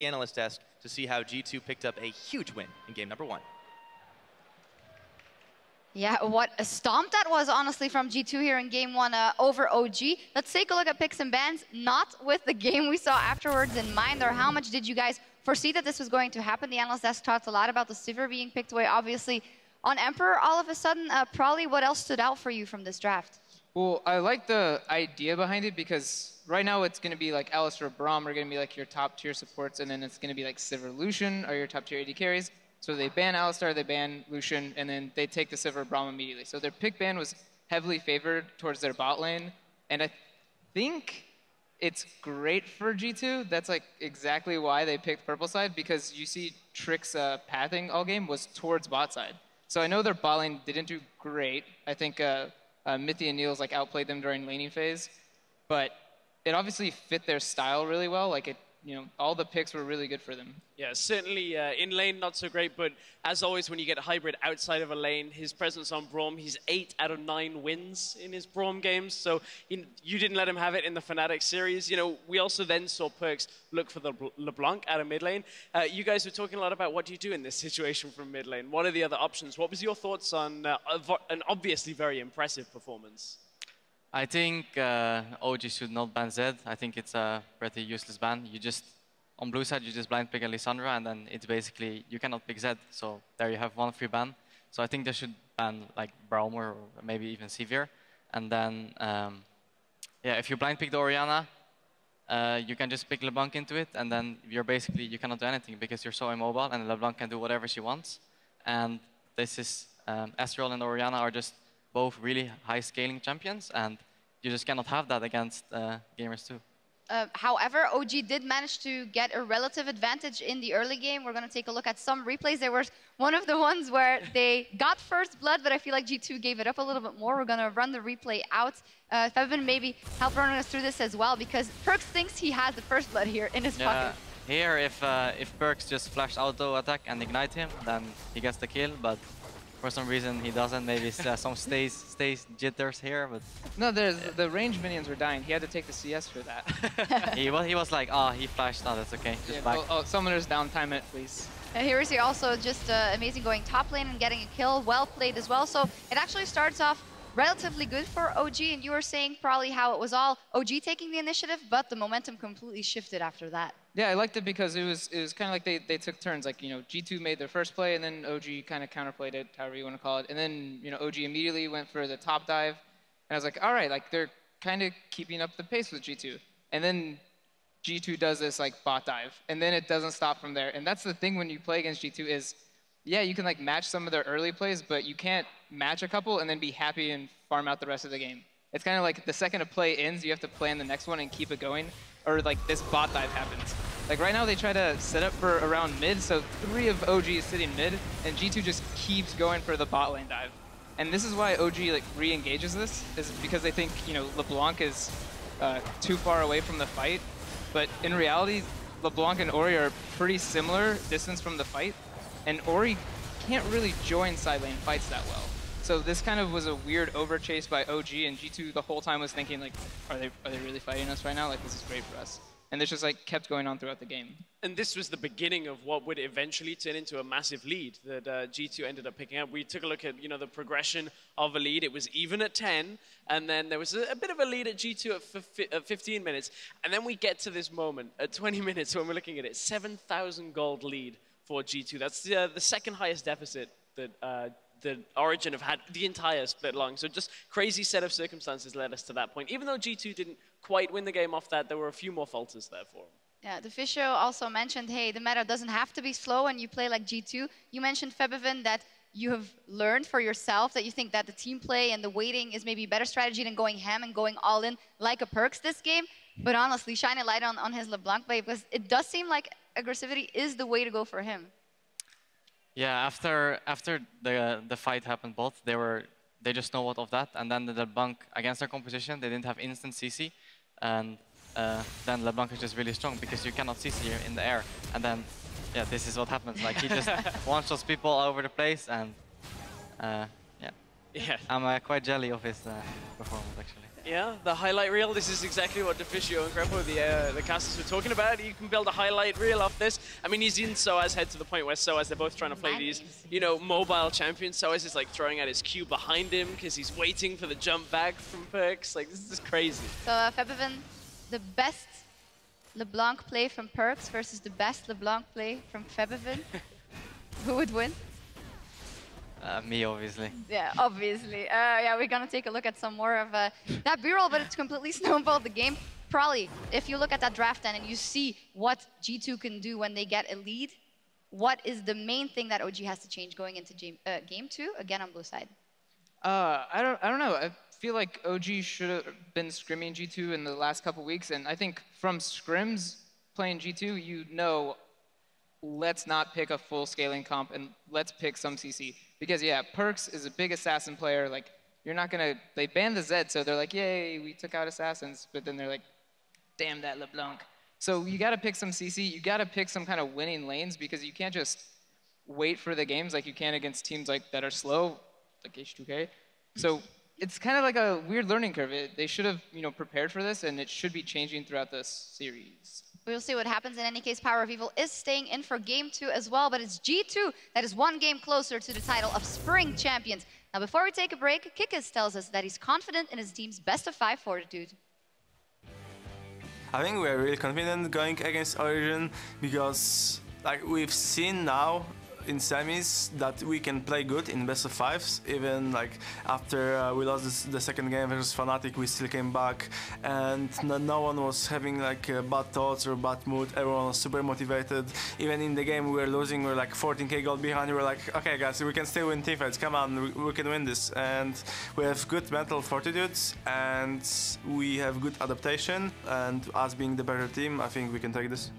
the analyst desk to see how G2 picked up a huge win in game number 1. Yeah, what a stomp that was, honestly, from G2 here in game 1 over OG. Let's take a look at picks and bans, not with the game we saw afterwards in mind, or how much did you guys foresee that this was going to happen? The analyst desk talked a lot about the Sivir being picked away, obviously. On Emperor, all of a sudden, Prolly, what else stood out for you from this draft? Well, I like the idea behind it because right now it's going to be like Alice or Braum are going to be like your top tier supports, and then it's going to be like Sivir, Lucian are your top tier AD carries. So they ban Alistar, they ban Lucian, and then they take the Sivir Braum immediately. So their pick ban was heavily favored towards their bot lane, and I think it's great for G2. That's like exactly why they picked purple side, because you see Trick's pathing all game was towards bot side. So I know their bot lane didn't do great. I think Mithy and Niels like outplayed them during laning phase, but it obviously fit their style really well. Like all the picks were really good for them. Yeah, certainly in lane not so great, but as always when you get a hybrid outside of a lane, his presence on Braum, he's 8 out of 9 wins in his Braum games, so you didn't let him have it in the Fnatic series. We also then saw Perkz look for the LeBlanc out of mid lane. You guys were talking a lot about what do you do in this situation from mid lane. What are the other options? What was your thoughts on an obviously very impressive performance? I think OG should not ban Zed. I think it's a pretty useless ban. On blue side, you just blind pick Alessandra, and then it's basically, you cannot pick Zed. So there you have one free ban. So I think they should ban like Braum or maybe even Sivir. And then, yeah, if you blind pick the Orianna, you can just pick LeBlanc into it, and then you cannot do anything because you're so immobile, and LeBlanc can do whatever she wants. And this is, Ezreal and Orianna are just both really high scaling champions, and you just cannot have that against gamers too. However, OG did manage to get a relative advantage in the early game. We're going to take a look at some replays. There was one of the ones where they got first blood, but I feel like G2 gave it up a little bit more. We're going to run the replay out. Febiven, maybe help running us through this as well, because Perkz thinks he has the first blood here in his pocket. Here, if Perkz just flashed auto attack and ignite him, then he gets the kill, but for some reason he doesn't. Maybe some stays jitters here, but no, the range minions were dying. He had to take the CS for that. he was like, oh, he flashed. Oh, that's okay. Just back. Oh, summoners down, time it, please. Here is he also just amazing going top lane and getting a kill. Well played as well. So it actually starts off relatively good for OG, and you were saying probably how it was all OG taking the initiative, but the momentum completely shifted after that. Yeah, I liked it because it was kind of like they took turns. Like, G2 made their first play, and then OG kind of counterplayed it, however you want to call it. And then, OG immediately went for the top dive. And I was like, all right, like they're kind of keeping up the pace with G2. And then G2 does this like bot dive, and then it doesn't stop from there. And that's the thing when you play against G2 is, yeah, you can like match some of their early plays, but you can't match a couple and then be happy and farm out the rest of the game. It's kind of like the second a play ends, you have to plan the next one and keep it going, or like this bot dive happens. Like right now they try to set up for around mid, so 3 of OG is sitting mid, and G2 just keeps going for the bot lane dive. And this is why OG like re-engages this, is because they think, LeBlanc is too far away from the fight. But in reality, LeBlanc and Ori are pretty similar distance from the fight, and Ori can't really join side lane fights that well. So this kind of was a weird overchase by OG, and G2 the whole time was thinking like, are they really fighting us right now? Like, this is great for us. And this just like kept going on throughout the game. And this was the beginning of what would eventually turn into a massive lead that G2 ended up picking up. We took a look at the progression of a lead. It was even at 10, and then there was a bit of a lead at G2 at 15 minutes, and then we get to this moment at 20 minutes when we're looking at it, 7,000 gold lead for G2. That's the second highest deficit that the Origen have had the entire split long. So just crazy set of circumstances led us to that point. Even though G2 didn't quite win the game off that, there were a few more falters there for them. Yeah, the Fisho also mentioned, hey, the meta doesn't have to be slow when you play like G2. You mentioned, Febiven, that you have learned for yourself that you think that the team play and the waiting is maybe a better strategy than going ham and going all in like a Perkz this game. But honestly, shine a light on his LeBlanc play, because it does seem like aggressivity is the way to go for him. Yeah, after the fight happened, they just know what of that, and then the LeBlanc against their composition, they didn't have instant CC, and then LeBlanc is just really strong because you cannot CC in the air, and then yeah, this is what happens. Like he just one-shots people all over the place, and yeah. Yeah. I'm quite jelly of his performance, actually. Yeah, the highlight reel, this is exactly what Deficio and Grepo, the casters, were talking about. You can build a highlight reel off this. I mean, he's in Soaz head to the point where Soaz, they're both trying to play these, you know, mobile champions. Soaz is like throwing out his Q behind him because he's waiting for the jump back from Perks. Like, this is crazy. So Febiven, the best LeBlanc play from Perks versus the best LeBlanc play from Febiven. Who would win? Me, obviously. Yeah, obviously. Yeah, we're gonna take a look at some more of that B-roll, but it's completely snowballed the game. Prolly, if you look at that draft then and you see what G2 can do when they get a lead, what is the main thing that OG has to change going into game 2, again on blue side? I don't know. I feel like OG should have been scrimming G2 in the last couple weeks, and I think from scrims playing G2, you know, let's not pick a full scaling comp and let's pick some CC. Because yeah, Perks is a big assassin player. Like, you're not gonna, they banned the Zed, so they're like, yay, we took out assassins. But then they're like, damn that LeBlanc. So you gotta pick some CC, you gotta pick some kind of winning lanes because you can't just wait for the games like you can against teams like that are slow, like H2K. So it's kind of like a weird learning curve. They should have, you know, prepared for this, and it should be changing throughout this series. We'll see what happens. In any case, Power of Evil is staying in for game 2 as well, but it's G2 that is one game closer to the title of Spring Champions. Now, before we take a break, Kikis tells us that he's confident in his team's best-of-5 fortitude. I think we're really confident going against Origen because, like, we've seen now in semis that we can play good in best of 5s. Even like after we lost the second game versus Fnatic, we still came back, and no one was having like bad thoughts or bad mood. Everyone was super motivated. Even in the game we were losing, we were like 14k gold behind. We were like, okay guys, we can still win teamfights. Come on, we can win this. And we have good mental fortitude, and we have good adaptation. And us being the better team, I think we can take this.